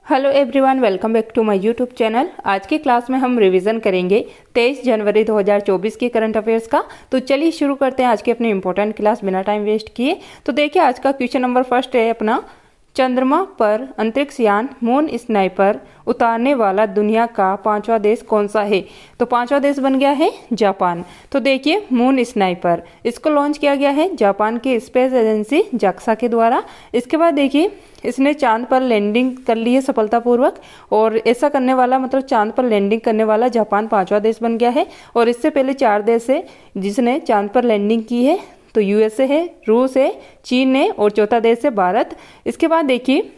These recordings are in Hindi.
Hello everyone, welcome back to my YouTube channel. आज की क्लास में हम रिवीजन करेंगे 23 जनवरी 2024 की करंट अफेयर्स का। तो चलिए शुरू करते हैं आज की अपनी इंपॉर्टेंट क्लास बिना टाइम वेस्ट किए। तो देखिए आज का क्वेश्चन नंबर फर्स्ट है अपना, चंद्रमा पर अंतरिक्ष यान मून स्नाइपर उतारने वाला दुनिया का पांचवा देश कौन सा है। तो पांचवा देश बन गया है जापान। तो देखिए मून स्नाइपर इसको लॉन्च किया गया है जापान की स्पेस एजेंसी जाक्सा के द्वारा। इसके बाद देखिए इसने चांद पर लैंडिंग कर ली है सफलतापूर्वक, और ऐसा करने वाला मतलब चांद पर लैंडिंग करने वाला जापान पांचवा देश बन गया है। और इससे पहले 4 देश है जिसने चांद पर लैंडिंग की है। तो यूएसए है, रूस है, चीन है और चौथा देश है भारत। इसके बाद देखिए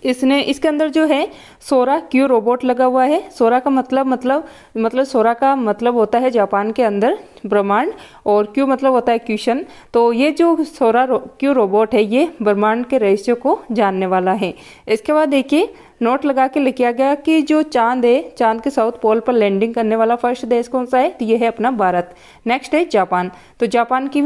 इसने इसके अंदर जो है सोरा क्यू रोबोट लगा हुआ है। सोरा का मतलब सोरा का मतलब होता है जापान के अंदर ब्रह्मांड, और क्यू मतलब होता है क्वेश्चन। तो ये जो सोरा क्यू रोबोट है ये ब्रह्मांड के रहस्यों को जानने वाला है। इसके बाद देखिए नोट लगा के लिखा गया कि जो चांद है, चांद के साउथ पोल पर लैंडिंग करने वाला फर्स्ट देश कौन सा है। तो ये है अपना भारत। नेक्स्ट है जापान। तो जापान की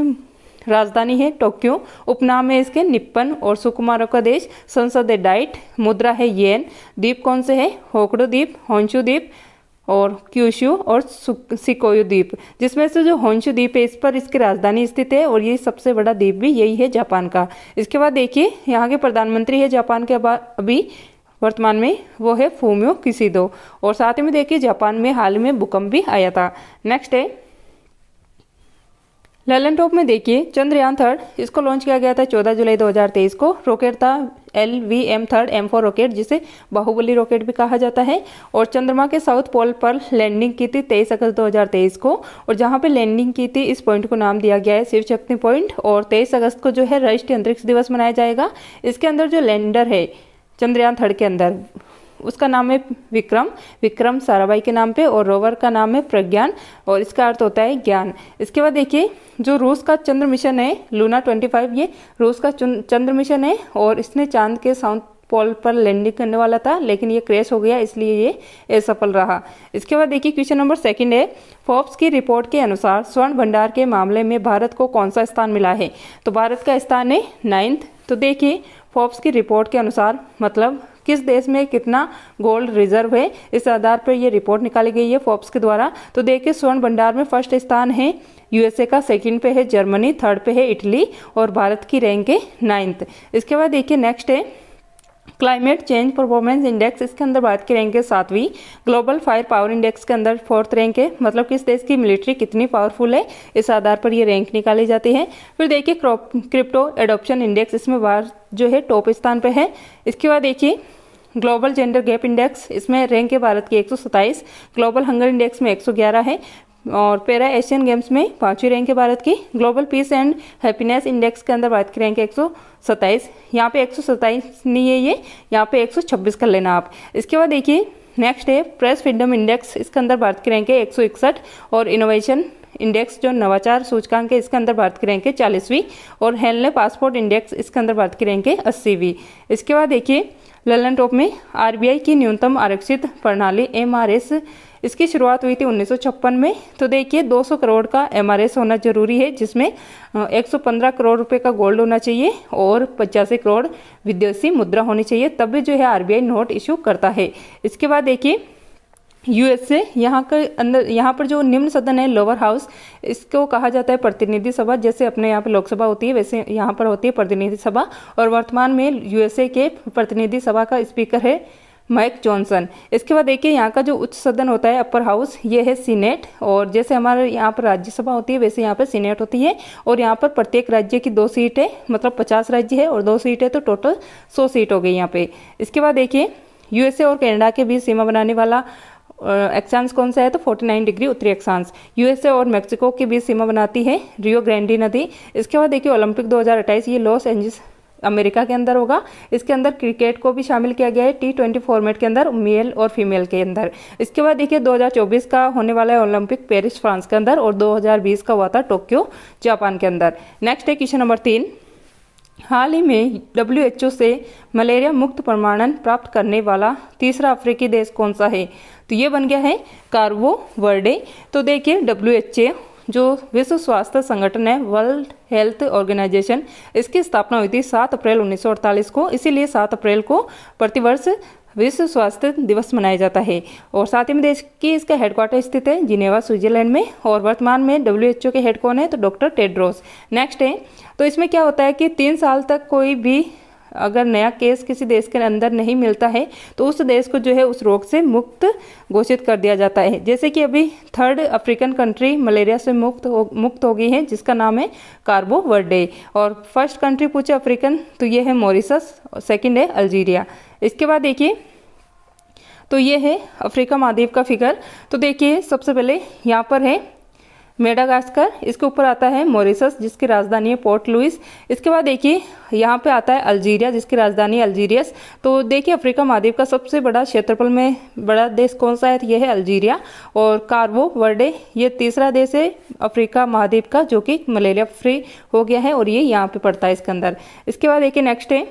राजधानी है टोक्यो, उपनाम है इसके निप्पन और सुकुमारों का देश, संसद है डाइट, मुद्रा है येन, द्वीप कौन से है होक्डो द्वीप, होंशु द्वीप और क्यूशु और सिकोयू द्वीप, जिसमें से जो होंशु द्वीप है इस पर इसकी राजधानी स्थित है और ये सबसे बड़ा द्वीप भी यही है जापान का। इसके बाद देखिए यहाँ के प्रधानमंत्री है जापान के अभी वर्तमान में वो है फूमियो किशिदो। और साथ में देखिए जापान में हाल में भूकंप भी आया था। नेक्स्ट है ललन टॉप में देखिए चंद्रयान 3 इसको लॉन्च किया गया था 14 जुलाई 2023 को। रॉकेट था LVM-3 M4 रॉकेट, जिसे बाहुबली रॉकेट भी कहा जाता है। और चंद्रमा के साउथ पोल पर लैंडिंग की थी 23 अगस्त 2023 को। और जहां पे लैंडिंग की थी इस पॉइंट को नाम दिया गया है शिव शक्ति पॉइंट। और 23 अगस्त को जो है राष्ट्रीय अंतरिक्ष दिवस मनाया जाएगा। इसके अंदर जो लैंडर है चंद्रयान 3 के अंदर उसका नाम है विक्रम साराभाई के नाम पे, और रोवर का नाम है प्रज्ञान और इसका अर्थ होता है ज्ञान। इसके बाद देखिए जो रूस का चंद्र मिशन है लूना 25, ये रूस का चंद्र मिशन है और इसने चांद के साउथ पोल पर लैंडिंग करने वाला था, लेकिन ये क्रैश हो गया इसलिए ये असफल रहा। इसके बाद देखिए क्वेश्चन नंबर सेकंड है, फोर्ब्स की रिपोर्ट के अनुसार स्वर्ण भंडार के मामले में भारत को कौन सा स्थान मिला है। तो भारत का स्थान है 9th। तो देखिए फोर्ब्स की रिपोर्ट के अनुसार मतलब किस देश में कितना गोल्ड रिजर्व है, इस आधार पर यह रिपोर्ट निकाली गई है फोर्ब्स के द्वारा। तो देखिए स्वर्ण भंडार में फर्स्ट स्थान है यूएसए का, सेकंड पे है जर्मनी, थर्ड पे है इटली और भारत की रैंक है 9th। इसके बाद देखिए नेक्स्ट है क्लाइमेट चेंज परफॉर्मेंस इंडेक्स, इसके अंदर भारत की रैंक है 7वीं। ग्लोबल फायर पावर इंडेक्स के अंदर 4th रैंक है, मतलब किस देश की मिलिट्री कितनी पावरफुल है इस आधार पर ये रैंक निकाली जाती है। फिर देखिए क्रिप्टो एडॉप्शन इंडेक्स, इसमें भारत जो है टॉप स्थान पर है। इसके बाद देखिए ग्लोबल जेंडर गैप इंडेक्स, इसमें रैंक है भारत की 127। ग्लोबल हंगर इंडेक्स में 111 है। और पैरा एशियन गेम्स में 5वीं रैंक है भारत की। Global piece and happiness index के अंदर भारत की रैंक है 127। यहाँ पे 127 नहीं है ये, यहाँ पे 126 कर लेना आप। इसके बाद देखिए नेक्स्ट है प्रेस फ्रीडम इंडेक्स, इसके अंदर भारत की रैंक है 161। और इनोवेशन इंडेक्स जो नवाचार सूचकांक है इसके अंदर भारत की रैंक है 40वीं। और हेनले पासपोर्ट इंडेक्स, इसके अंदर भारत की रैंक है 80वीं। इसके बाद देखिए ललन टॉप में आरबीआई की न्यूनतम आरक्षित प्रणाली MRS, इसकी शुरुआत हुई थी 1956 में। तो देखिए 200 करोड़ का MRS होना जरूरी है, जिसमें 115 करोड़ रुपए का गोल्ड होना चाहिए और 85 करोड़ विदेशी मुद्रा होनी चाहिए, तब भी जो है आरबीआई नोट इशू करता है। इसके बाद देखिए यूएसए, यहाँ के अंदर यहाँ पर जो निम्न सदन है लोअर हाउस, इसको कहा जाता है प्रतिनिधि सभा। जैसे अपने यहाँ पे लोकसभा होती है वैसे यहाँ पर होती है प्रतिनिधि सभा। और वर्तमान में यूएसए के प्रतिनिधि सभा का स्पीकर है माइक जॉनसन। इसके बाद देखिए यहाँ का जो उच्च सदन होता है अपर हाउस, ये है सीनेट। और जैसे हमारे यहाँ पर राज्यसभा होती है वैसे यहाँ पर सीनेट होती है। और यहाँ पर प्रत्येक राज्य की 2 सीट है, मतलब 50 राज्य है और 2 सीट है, तो टोटल 100 सीट हो गई यहाँ पे। इसके बाद देखिए यूएसए और कनाडा के बीच सीमा बनाने वाला अक्षांश कौन सा है। तो 49 डिग्री उत्तरी अक्षांश। यूएसए और मेक्सिको के बीच सीमा बनाती है रियो ग्रैंडी नदी। इसके बाद देखिए ओलंपिक 2028 ये लॉस एंजल्स अमेरिका के अंदर होगा। इसके अंदर क्रिकेट को भी शामिल किया गया है T20 फॉर्मेट के अंदर, मेल और फीमेल के अंदर। इसके बाद देखिए 2024 का होने वाला है ओलंपिक पेरिस फ्रांस के अंदर, और 2020 का हुआ था टोक्यो जापान के अंदर। नेक्स्ट है क्वेश्चन नंबर 3, हाल ही में WHO से मलेरिया मुक्त प्रमाणन प्राप्त करने वाला तीसरा अफ्रीकी देश कौन सा है। तो ये बन गया है कार्बो वर्डे। तो देखिए WHO जो विश्व स्वास्थ्य संगठन है, वर्ल्ड हेल्थ ऑर्गेनाइजेशन, इसकी स्थापना हुई थी 7 अप्रैल 1948 को। इसीलिए 7 अप्रैल को प्रतिवर्ष विश्व स्वास्थ्य दिवस मनाया जाता है। और साथ ही में देश की इसका हेडक्वार्टर स्थित है जिनेवा स्विट्जरलैंड में। और वर्तमान में WHO के हेड कौन है, तो डॉक्टर टेड्रोस। नेक्स्ट है, तो इसमें क्या होता है कि 3 साल तक कोई भी अगर नया केस किसी देश के अंदर नहीं मिलता है तो उस देश को जो है उस रोग से मुक्त घोषित कर दिया जाता है। जैसे कि अभी 3rd अफ्रीकन कंट्री मलेरिया से मुक्त हो गई है, जिसका नाम है कार्बो वर्डे। और फर्स्ट कंट्री पूछे अफ्रीकन, तो ये है मॉरिशस, सेकंड है अल्जीरिया। इसके बाद देखिए, तो ये है अफ्रीका महाद्वीप का फिगर। तो देखिए सबसे पहले यहाँ पर है मेडागास्कर, इसके ऊपर आता है मॉरिशस जिसकी राजधानी है पोर्ट लुइस। इसके बाद देखिए यहाँ पे आता है अल्जीरिया जिसकी राजधानी अल्जीरियस। तो देखिए अफ्रीका महाद्वीप का सबसे बड़ा क्षेत्रफल में बड़ा देश कौन सा है, तो यह है अल्जीरिया। और कार्बो वर्डे ये तीसरा देश है अफ्रीका महाद्वीप का जो कि मलेरिया फ्री हो गया है और ये यहाँ पे पड़ता है इसके अंदर। इसके बाद देखिए नेक्स्ट है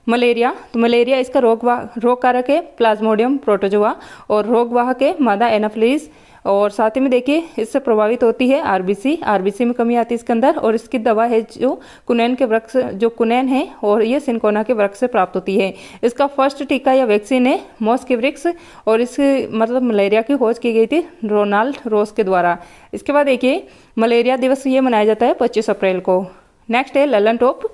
मलेरिया। तो मलेरिया इसका रोग कारक है प्लाज्मोडियम प्रोटोजोआ और रोगवाहक है मादा एनाफिलिस। और साथ ही में देखिए इससे प्रभावित होती है आरबीसी में कमी आती है इसके अंदर। और इसकी दवा है जो कुनैन के वृक्ष, जो कुनैन है और ये सिनकोना के वृक्ष से प्राप्त होती है। इसका फर्स्ट टीका या वैक्सीन है मॉस्किवरिक्स और इस मतलब मलेरिया की खोज की गई थी रोनाल्ड रोस के द्वारा। इसके बाद देखिए मलेरिया दिवस ये मनाया जाता है 25 अप्रैल को। नेक्स्ट है ललन टॉप।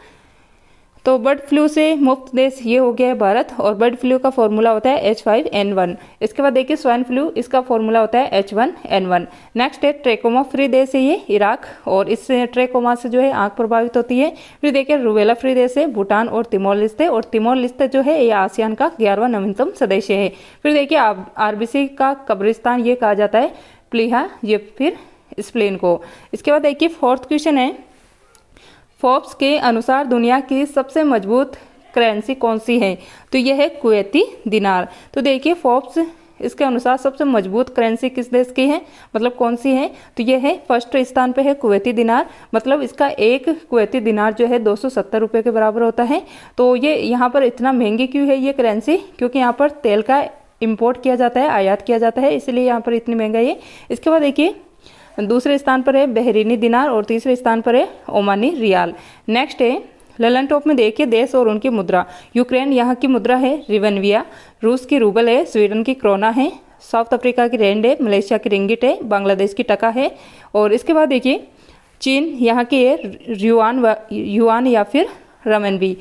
तो बर्ड फ्लू से मुक्त देश ये हो गया है भारत और बर्ड फ्लू का फॉर्मूला होता है H5N1। इसके बाद देखिए स्वाइन फ्लू, इसका फॉर्मूला होता है H1N1। नेक्स्ट है ट्रेकोमा फ्री देश है ये इराक और इससे ट्रेकोमा से जो है आंख प्रभावित होती है। फिर देखिए रूबेला फ्री देश है भूटान और तिमोर लिस्ते। और तिमोर लिस्ते जो है ये आसियान का 11वां नवीनतम सदस्य है। फिर देखिए आरबीसी का कब्रिस्तान ये कहा जाता है प्लीहा, ये फिर स्प्लेन को। इसके बाद देखिए फोर्थ क्वेश्चन है, फोर्ब्स के अनुसार दुनिया की सबसे मजबूत करेंसी कौन सी है, तो यह है कुवैती दिनार। तो देखिए फोर्ब्स इसके अनुसार सबसे मजबूत करेंसी किस देश की है, मतलब कौन सी है, तो यह है फर्स्ट स्थान पे है कुवैती दिनार। मतलब इसका एक कुवैती दिनार जो है 270 रुपये के बराबर होता है। तो ये यहाँ पर इतना महंगी क्यों है ये करेंसी, क्योंकि यहाँ पर तेल का इम्पोर्ट किया जाता है, आयात किया जाता है, इसलिए यहाँ पर इतनी महंगाई है। इसके बाद देखिए दूसरे स्थान पर है बहरीनी दिनार और तीसरे स्थान पर है ओमानी रियाल। नेक्स्ट है ललन टॉप में देखिए देश और उनकी मुद्रा। यूक्रेन यहाँ की मुद्रा है रिवेनविया, रूस की रूबल है, स्वीडन की क्रोना है, साउथ अफ्रीका की रैंड है, मलेशिया की रिंगिट है, बांग्लादेश की टका है। और इसके बाद देखिए चीन यहाँ की है युआन या फिर रमनबी,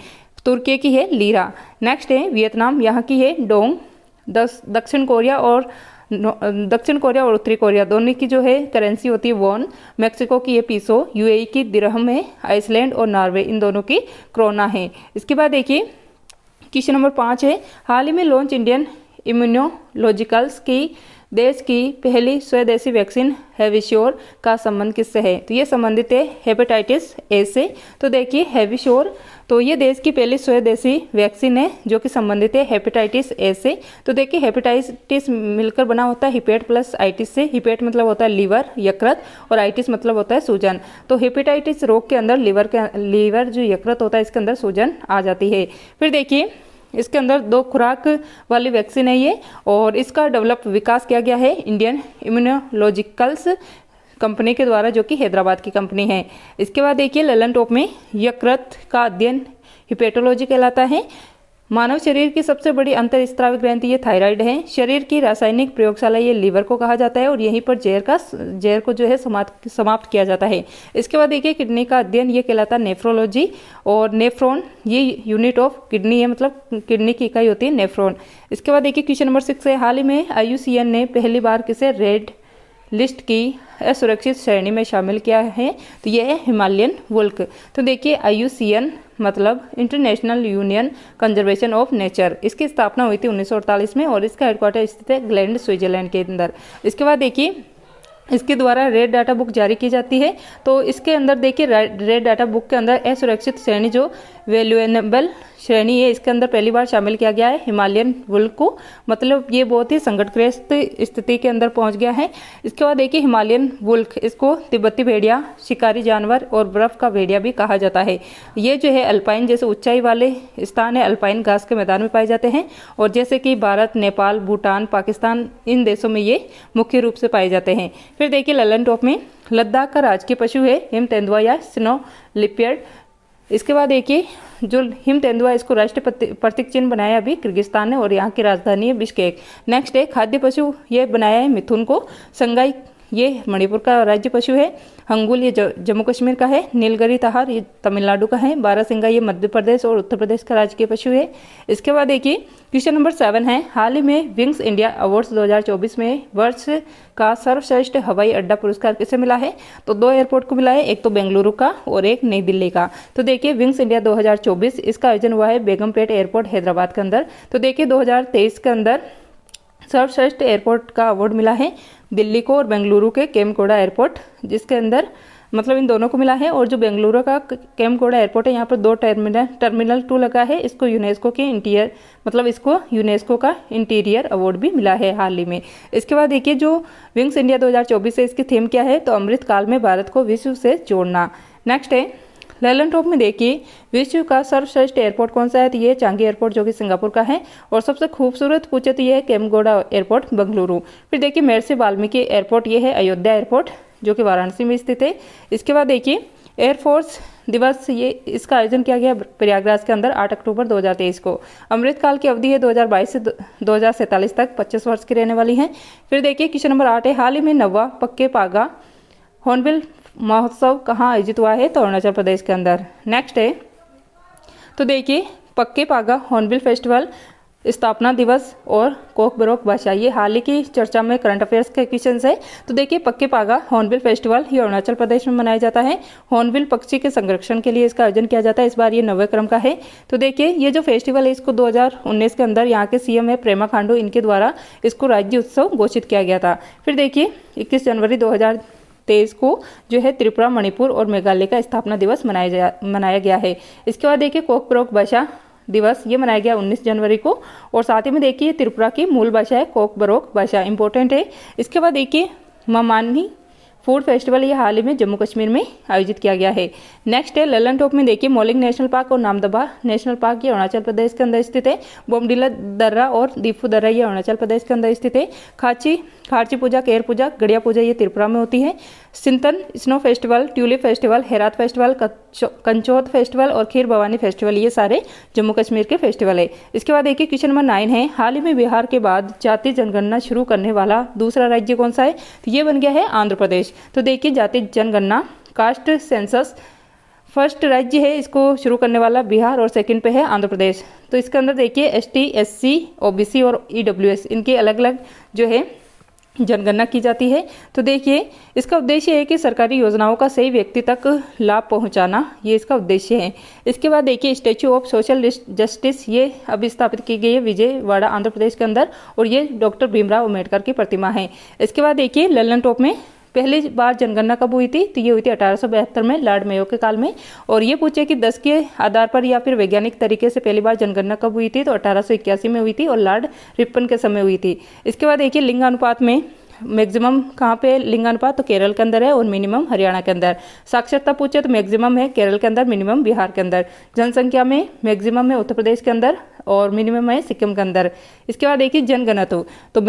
तुर्की की है लीरा। नेक्स्ट है वियतनाम, यहाँ की है डोंग। दक्षिण कोरिया और उत्तरी कोरिया दोनों की जो है करेंसी होती है वॉन। मेक्सिको की ये पीसो, यूएई की दिरहम है, आइसलैंड और नॉर्वे इन दोनों की क्रोना है। इसके बाद देखिए क्वेश्चन नंबर 5 है, हाल ही में लॉन्च इंडियन इम्यूनोलॉजिकल्स की देश की पहली स्वदेशी वैक्सीन हैविश्योर का संबंध किससे है, तो ये संबंधित है हेपेटाइटिस ए से। तो देखिए हैविश्योर तो ये देश की पहली स्वदेशी वैक्सीन है जो कि संबंधित है हेपेटाइटिस ए से। तो देखिए हेपेटाइटिस मिलकर बना होता है हिपेट प्लस आइटिस से। हिपेट मतलब होता है लीवर यकृत और आइटिस मतलब होता है सूजन। तो हेपेटाइटिस रोग के अंदर लीवर जो यकृत होता है इसके अंदर सूजन आ जाती है। फिर देखिए इसके अंदर 2 खुराक वाली वैक्सीन है ये और इसका विकास किया गया है इंडियन इम्यूनोलॉजिकल्स कंपनी के द्वारा जो कि हैदराबाद की कंपनी है। इसके बाद देखिए ललन टॉप में यकृत का अध्ययन हिपेटोलॉजी कहलाता है। मानव शरीर की सबसे बड़ी अंतःस्रावी ग्रंथि ये थायराइड है। शरीर की रासायनिक प्रयोगशाला ये लीवर को कहा जाता है और यहीं पर जहर को जो है समाप्त किया जाता है। इसके बाद देखिए किडनी का अध्ययन ये कहलाता है नेफ्रोलॉजी और नेफ्रॉन ये यूनिट ऑफ किडनी है, मतलब किडनी की इकाई होती है नेफ्रॉन। इसके बाद देखिए क्वेश्चन नंबर 6 है, हाल ही में IUCN ने पहली बार किसे रेड लिस्ट की असुरक्षित श्रेणी में शामिल किया है, तो यह है हिमालयन वुल्क। तो देखिए IUCN मतलब international union conservation of nature, इसकी स्थापना हुई थी 1948 में और इसका हेडक्वार्टर स्थित है ग्लैंड स्विट्जरलैंड के अंदर। इसके बाद देखिए इसके द्वारा रेड डाटा बुक जारी की जाती है। तो इसके अंदर देखिए रेड डाटा बुक के अंदर असुरक्षित श्रेणी जो वैल्यूएबल श्रेणी है इसके अंदर पहली बार शामिल किया गया है हिमालयन वुल्क को, मतलब ये बहुत ही संकटग्रस्त स्थिति के अंदर पहुंच गया है। इसके बाद देखिए हिमालयन वुल्क इसको तिब्बती भेड़िया, शिकारी जानवर और बर्फ का भेड़िया भी कहा जाता है। ये जो है अल्पाइन जैसे ऊंचाई वाले स्थान है, अल्पाइन घास के मैदान में पाए जाते हैं और जैसे कि भारत, नेपाल, भूटान, पाकिस्तान इन देशों में ये मुख्य रूप से पाए जाते हैं। फिर देखिए ललन टॉप में लद्दाख का राजकीय पशु है हिम तेंदुआ या स्नो लिपियड। इसके बाद देखिए जो हिम तेंदुआ इसको राष्ट्रीय प्रतीक चिन्ह बनाया अभी किर्गिस्तान ने और यहाँ की राजधानी है बिश्केक। नेक्स्ट है खाद्य पशु, ये बनाया है मिथुन को। संगाई ये मणिपुर का राज्य पशु है। हंगुल ये जम्मू कश्मीर का है। नीलगिरी ताहार ये तमिलनाडु का है। बारहसिंगा ये मध्य प्रदेश और उत्तर प्रदेश का राजकीय पशु है। इसके बाद देखिए क्वेश्चन नंबर 7 है, हाल ही में विंग्स इंडिया अवार्ड्स 2024 में वर्ष का सर्वश्रेष्ठ हवाई अड्डा पुरस्कार किसे मिला है? तो 2 एयरपोर्ट को मिला है, एक तो बेंगलुरु का और एक नई दिल्ली का। तो देखिए विंग्स इंडिया 2024 इसका आयोजन हुआ है बेगमपेट एयरपोर्ट हैदराबाद के अंदर। तो देखिए 2023 के अंदर सर्वश्रेष्ठ एयरपोर्ट का अवार्ड मिला है दिल्ली को और बेंगलुरु के केम्कोडा एयरपोर्ट, जिसके अंदर मतलब इन दोनों को मिला है। और जो बेंगलुरु का केम्कोडा एयरपोर्ट है यहाँ पर 2 टर्मिनल 2 लगा है, इसको यूनेस्को के इंटीरियर मतलब इसको यूनेस्को का इंटीरियर अवार्ड भी मिला है हाल ही में। इसके बाद देखिए जो विंग्स इंडिया 2024 है इसकी थीम क्या है? तो अमृत काल में भारत को विश्व से जोड़ना। नेक्स्ट है लैलन टॉप में देखिए विश्व का सर्वश्रेष्ठ एयरपोर्ट कौन सा है? तो ये चांगी एयरपोर्ट जो कि सिंगापुर का है। और सबसे खूबसूरत पूछे तो ये है केम्कोडा एयरपोर्ट बेंगलुरु। फिर देखिए महर्षि वाल्मीकि एयरपोर्ट ये है अयोध्या एयरपोर्ट जो कि वाराणसी में स्थित है। इसके बाद देखिए एयरफोर्स दिवस ये इसका आयोजन किया गया प्रयागराज के अंदर 8 अक्टूबर 2023 को। अमृतकाल की अवधि है 2022 से 2047 तक, 25 वर्ष की रहने वाली है। फिर देखिए क्वेश्चन नंबर 8 है, हाल ही में 9वां पक्के पागा हॉर्नबिल महोत्सव कहाँ आयोजित हुआ है? तो अरुणाचल प्रदेश के अंदर। नेक्स्ट है तो देखिए पक्के पागा हॉर्नबिल फेस्टिवल, स्थापना दिवस और कोकबरोक भाषा, ये हाल ही की चर्चा में करंट अफेयर्स के क्वेश्चन है। तो देखिए पक्के पागा हॉर्नबिल फेस्टिवल ये अरुणाचल प्रदेश में मनाया जाता है। हॉर्नबिल पक्षी के संरक्षण के लिए इसका आयोजन किया जाता है। इस बार ये 9वें क्रम का है। तो देखिए ये जो फेस्टिवल है इसको 2019 के अंदर यहाँ के सीएम है प्रेमा खांडू, इनके द्वारा इसको राज्य उत्सव घोषित किया गया था। फिर देखिए 21 जनवरी 2023 को जो है त्रिपुरा, मणिपुर और मेघालय का स्थापना दिवस मनाया गया है। इसके बाद देखिए कोकबरोक भाषा दिवस ये मनाया गया 19 जनवरी को। और साथ ही में देखिए त्रिपुरा की मूल भाषा है कोकबरोक भाषा, इंपॉर्टेंट है। इसके बाद देखिए ममानी फूड फेस्टिवल ये हाल ही में जम्मू कश्मीर में आयोजित किया गया है। नेक्स्ट है ललन टॉप में देखिए मौलिंग नेशनल पार्क और नामदफा नेशनल पार्क ये अरुणाचल प्रदेश के अंदर स्थित है। बोमडीला दर्रा और दीफू दर्रा ये अरुणाचल प्रदेश के अंदर स्थित है। खारची पूजा, केर पूजा, गड़िया पूजा ये त्रिपुरा में होती है। Sinthan snow festival, tulip festival, Herath festival, Kanchoth festival और खीर भवानी फेस्टिवल ये सारे जम्मू कश्मीर के फेस्टिवल है। इसके बाद देखिए क्वेश्चन नंबर 9 है, हाल ही में बिहार के बाद जाति जनगणना शुरू करने वाला दूसरा राज्य कौन सा है? तो ये बन गया है आंध्र प्रदेश। तो देखिए जाति जनगणना कास्ट सेंसस फर्स्ट राज्य है इसको शुरू करने वाला बिहार और सेकंड पे है आंध्र प्रदेश। तो इसके अंदर देखिए ST, SC, OBC और EWS इनके अलग अलग जो है जनगणना की जाती है। तो देखिए इसका उद्देश्य है कि सरकारी योजनाओं का सही व्यक्ति तक लाभ पहुंचाना, ये इसका उद्देश्य है। इसके बाद देखिए स्टैच्यू ऑफ सोशल जस्टिस ये अभी स्थापित की गई है विजयवाड़ा आंध्र प्रदेश के अंदर और ये डॉक्टर भीमराव अम्बेडकर की प्रतिमा है। इसके बाद देखिए ललन टॉप में पहली बार जनगणना कब हुई थी? तो ये हुई थी 1872 में लॉर्ड मेयो के काल में। और ये पूछे कि 10 के आधार पर या फिर वैज्ञानिक तरीके से पहली बार जनगणना कब हुई थी? तो 1881 में हुई थी और लॉर्ड रिपन के समय हुई थी। इसके बाद देखिए लिंगानुपात में मैक्सिमम कहाँ पे लिंगानुपात? तो केरल के अंदर है और मिनिमम हरियाणा के अंदर। साक्षरता पूछे तो मैक्सिमम है केरल के अंदर, मिनिमम बिहार के अंदर। जनसंख्या में मैक्सिमम है उत्तर प्रदेश के अंदर और मिनिमम है सिक्किम के अंदर। इसके बाद देखिए जनगणना तो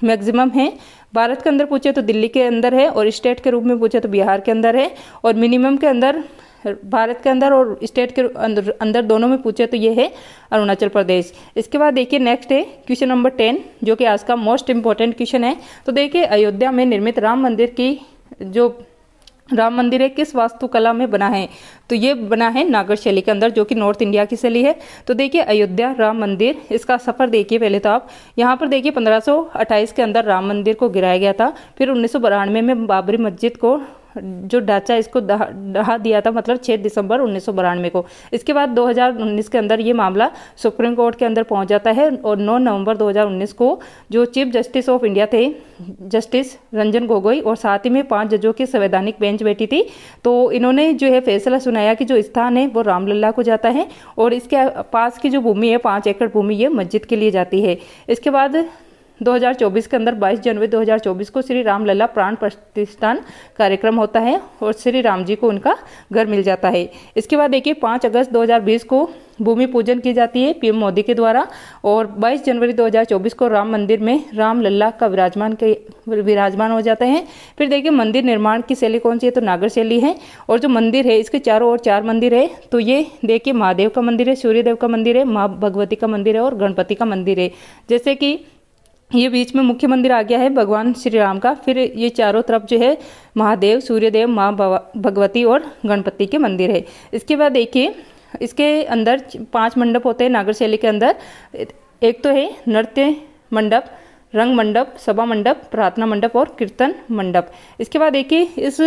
मैक्सिमम है भारत के अंदर पूछे तो दिल्ली के अंदर है और स्टेट के रूप में पूछे तो बिहार के अंदर है। और मिनिमम के अंदर भारत के अंदर और स्टेट के अंदर दोनों में पूछे तो ये है अरुणाचल प्रदेश। इसके बाद देखिए नेक्स्ट है क्वेश्चन नंबर 10 जो कि आज का मोस्ट इंपॉर्टेंट क्वेश्चन है। तो देखिए अयोध्या में निर्मित राम मंदिर की जो राम मंदिर है किस वास्तुकला में बना है? तो ये बना है नागर शैली के अंदर जो कि नॉर्थ इंडिया की शैली है। तो देखिए अयोध्या राम मंदिर इसका सफर देखिए पहले तो आप यहाँ पर देखिए 1528 के अंदर राम मंदिर को गिराया गया था। फिर 1992 में बाबरी मस्जिद को जो ढांचा इसको ढहा दिया था, मतलब 6 दिसंबर 1992 को। इसके बाद 2019 के अंदर ये मामला सुप्रीम कोर्ट के अंदर पहुंच जाता है और 9 नवंबर 2019 को जो चीफ जस्टिस ऑफ इंडिया थे जस्टिस रंजन गोगोई और साथ ही में 5 जजों की संवैधानिक बेंच बैठी थी। तो इन्होंने जो है फैसला सुनाया कि जो स्थान है वो रामलला को जाता है और इसके पास की जो भूमि है 5 एकड़ भूमि ये मस्जिद के लिए जाती है। इसके बाद 2024 के अंदर 22 जनवरी 2024 को श्री रामलला प्राण प्रतिष्ठान कार्यक्रम होता है और श्री राम जी को उनका घर मिल जाता है। इसके बाद देखिए 5 अगस्त 2020 को भूमि पूजन की जाती है पीएम मोदी के द्वारा और 22 जनवरी 2024 को राम मंदिर में रामलला का विराजमान हो जाते हैं। फिर देखिए मंदिर निर्माण की शैली कौन सी है, तो नागर शैली है। और जो मंदिर है इसके चारों ओर 4 मंदिर है, तो ये देखिए महादेव का मंदिर है, सूर्यदेव का मंदिर है, माँ भगवती का मंदिर है और गणपति का मंदिर है। जैसे कि ये बीच में मुख्य मंदिर आ गया है भगवान श्री राम का, फिर ये चारों तरफ जो है महादेव, सूर्यदेव, माँ भगवती और गणपति के मंदिर है। इसके बाद देखिए इसके अंदर 5 मंडप होते हैं नागर शैली के अंदर। एक तो है नृत्य मंडप, रंग मंडप, सभा मंडप, प्रार्थना मंडप और कीर्तन मंडप। इसके बाद देखिए इस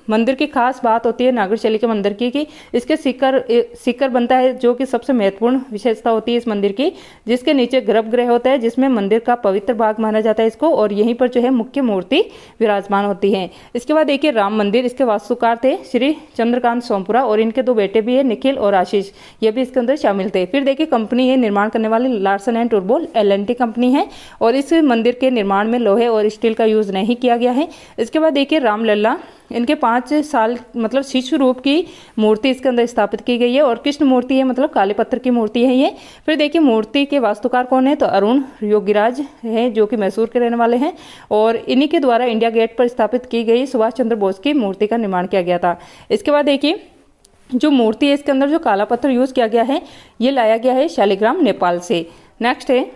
मंदिर की खास बात होती है नागर शैली के मंदिर की कि इसके शिखर बनता है, जो कि सबसे महत्वपूर्ण विशेषता होती है इस मंदिर की, जिसके नीचे गर्भगृह होता है जिसमें मंदिर का पवित्र भाग माना जाता है इसको, और यहीं पर जो है मुख्य मूर्ति विराजमान होती है। इसके बाद देखिए राम मंदिर, इसके वास्तुकार थे श्री चंद्रकांत सोमपुरा और इनके 2 बेटे भी है, निखिल और आशीष, ये भी इसके अंदर शामिल थे। फिर देखिए कंपनी है निर्माण करने वाली Larsen and Toubro LNT company है और इस मंदिर के निर्माण में लोहे और स्टील का यूज नहीं किया गया है। इसके बाद देखिए रामलला, इनके 5 साल मतलब शिशु रूप की मूर्ति इसके अंदर स्थापित की गई है और कृष्ण मूर्ति है, मतलब काले पत्थर की मूर्ति है ये। फिर देखिए मूर्ति के वास्तुकार कौन है, तो अरुण योगीराज है जो कि मैसूर के रहने वाले हैं और इन्हीं के द्वारा इंडिया गेट पर स्थापित की गई सुभाष चंद्र बोस की मूर्ति का निर्माण किया गया था। इसके बाद देखिए जो मूर्ति है इसके अंदर जो काला पत्थर यूज किया गया है ये लाया गया है शालिग्राम नेपाल से। नेक्स्ट है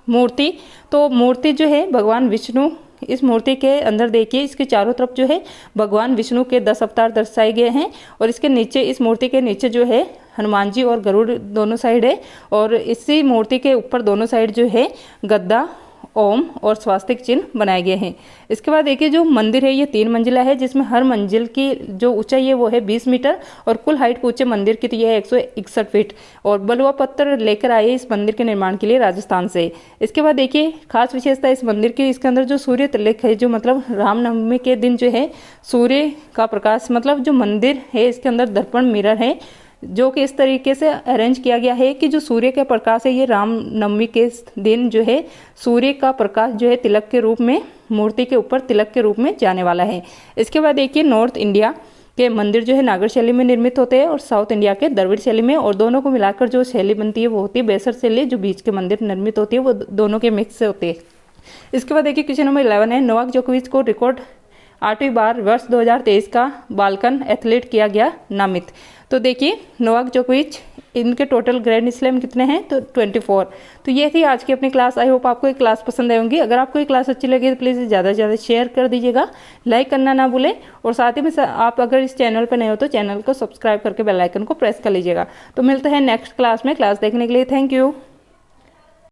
मूर्ति, तो मूर्ति जो है भगवान विष्णु, इस मूर्ति के अंदर देखिए इसके चारों तरफ जो है भगवान विष्णु के 10 अवतार दर्शाए गए हैं और इसके नीचे, इस मूर्ति के नीचे जो है हनुमान जी और गरुड़ दोनों साइड है और इसी मूर्ति के ऊपर दोनों साइड जो है गद्दा, ओम और स्वास्तिक चिन्ह बनाए गए हैं। इसके बाद देखिए जो मंदिर है ये 3 मंजिला है जिसमें हर मंजिल की जो ऊंचाई है वो है 20 मीटर और कुल हाइट पूछे मंदिर की तो यह है 161 फीट और बलुआ पत्थर लेकर आए इस मंदिर के निर्माण के लिए राजस्थान से। इसके बाद देखिए खास विशेषता इस मंदिर की, इसके अंदर जो सूर्य तिलक है, जो मतलब रामनवमी के दिन जो है सूर्य का प्रकाश, मतलब जो मंदिर है इसके अंदर दर्पण मिरर है जो कि इस तरीके से अरेंज किया गया है कि जो सूर्य का प्रकाश है ये रामनवमी के दिन जो है सूर्य का प्रकाश जो है तिलक के रूप में मूर्ति के ऊपर तिलक के रूप में जाने वाला है। इसके बाद देखिए नॉर्थ इंडिया के मंदिर जो है नागर शैली में निर्मित होते हैं और साउथ इंडिया के द्रविड़ शैली में, और दोनों को मिलाकर जो शैली बनती है वो होती है बेसर शैली। जो बीच के मंदिर निर्मित होती है वो दोनों के मिक्स से होते हैं। इसके बाद देखिए क्वेश्चन नंबर 11 है नोवाक जोकोविच को रिकॉर्ड 8वीं बार वर्ष 2023 का बाल्कन एथलीट किया गया नामित। तो देखिए नोवाक जोकोविच, इनके टोटल ग्रैंड स्लैम कितने हैं, तो 24। तो ये थी आज की अपनी क्लास। आई होप आपको ये क्लास पसंद आई होंगी। अगर आपको ये क्लास अच्छी लगी तो प्लीज़ ज़्यादा से ज़्यादा शेयर कर दीजिएगा, लाइक करना ना भूलें और साथ ही में आप अगर इस चैनल पर नए हो तो चैनल को सब्सक्राइब करके बेल आइकन को प्रेस कर लीजिएगा। तो मिलते हैं नेक्स्ट क्लास में। क्लास देखने के लिए थैंक यू।